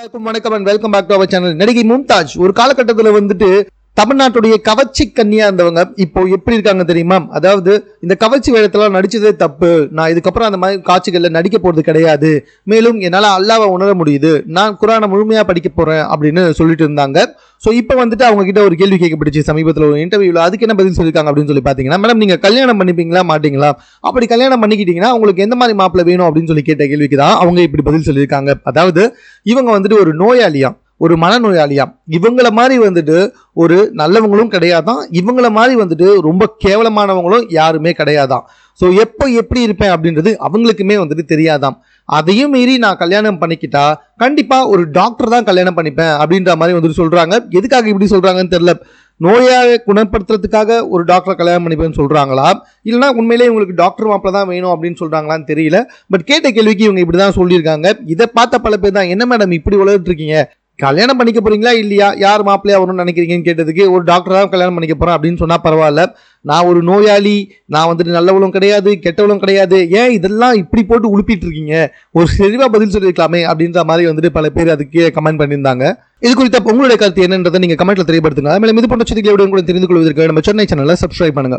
எல்லாருக்கும் வணக்கம் and welcome back to our channel. நடிகை மும்தாஜ் ஒரு காலகட்டத்தில் வந்துட்டு தமிழ்நாட்டுடைய கவர்ச்சி கன்னியா இருந்தவங்க இப்போ எப்படி இருக்காங்க தெரியுமா? அதாவது இந்த கவர்ச்சி வேடத்துல நடிச்சதே தப்பு, நான் இதுக்கப்புறம் அந்த மாதிரி காட்சிகள்ல நடிக்க போறது கிடையாது, மேலும் என்னால அல்லாஹ்வை உணர முடியுது, நான் குர்ஆனை முழுமையா படிக்க போறேன் அப்படின்னு சொல்லிட்டு இருந்தாங்க. ஸோ இப்போ வந்துட்டு அவங்க கிட்ட ஒரு கேள்வி கேட்கப்பட்டுச்சு சமீபத்தில் ஒரு இன்டர்வியூல. அதுக்கு என்ன பதில் சொல்லியிருக்காங்க அப்படின்னு சொல்லி பார்த்தீங்கன்னா, மேடம் நீங்க கல்யாணம் பண்ணிப்பீங்களா மாட்டீங்களா, அப்படி கல்யாணம் பண்ணிக்கிட்டீங்கன்னா உங்களுக்கு எந்த மாதிரி மாப்பிள்ளை வேணும் அப்படின்னு சொல்லி கேட்ட கேள்விக்கு தான் அவங்க இப்படி பதில் சொல்லியிருக்காங்க. அதாவது இவங்க வந்துட்டு ஒரு நோயாளியாம், ஒரு மனநோயாளியாம், இவங்கள மாதிரி வந்துட்டு ஒரு நல்லவங்களும் கிடையாதான், இவங்கள மாதிரி வந்துட்டு ரொம்ப கேவலமானவங்களும் யாருமே கிடையாதான். ஸோ எப்போ எப்படி இருப்பேன் அப்படின்றது அவங்களுக்குமே வந்துட்டு தெரியாதாம். அதையும் மீறி நான் கல்யாணம் பண்ணிக்கிட்டா கண்டிப்பா ஒரு டாக்டர் தான் கல்யாணம் பண்ணிப்பேன் அப்படின்ற மாதிரி வந்துட்டு சொல்றாங்க. எதுக்காக இப்படி சொல்றாங்கன்னு தெரியல. நோயை குணப்படுத்துறதுக்காக ஒரு டாக்டரை கல்யாணம் பண்ணிப்பேன்னு சொல்றாங்களா, இல்லைன்னா உண்மையிலேயே இவங்களுக்கு டாக்டர் மாப்பிள்ள தான் வேணும் அப்படின்னு சொல்றாங்களான்னு தெரியல. பட் கேட்ட கேள்விக்கு இவங்க இப்படிதான் சொல்லியிருக்காங்க. இதை பார்த்த பல பேர் தான், என்ன மேடம் இப்படி உலகிட்டு இருக்கீங்க, கல்யாணம் பண்ணிக்க போறீங்களா இல்லையா, யார் மாப்பிள்ளையா வரும்னு நினைக்கிறீங்கன்னு கேட்டதுக்கு, ஒரு டாக்டர் தான் கல்யாணம் பண்ணிக்க போறேன் அப்படின்னு சொன்னா பரவாயில்ல, நான் ஒரு நோயாளி, நான் வந்துட்டு நல்லவளும் கிடையாது கெட்டவளும் கிடையாது, ஏன் இதெல்லாம் இப்படி போட்டு உழுப்பிட்டு இருக்கீங்க, ஒரு தெளிவா பதில் சொல்லியிருக்கலாமே அப்படின்ற மாதிரி வந்துட்டு பல பேர் அதுக்கு கமெண்ட் பண்ணியிருந்தாங்க. இது குறித்த உங்களுடைய கருத்து என்னன்றதை நீங்க கமெண்ட்ல தெரியப்படுத்துங்க. மேலும் இது போன்ற செய்திகளை கூட தெரிந்து கொள்வதற்கு நம்ம சென்னை சேனலை சப்ஸ்கிரைப் பண்ணுங்க.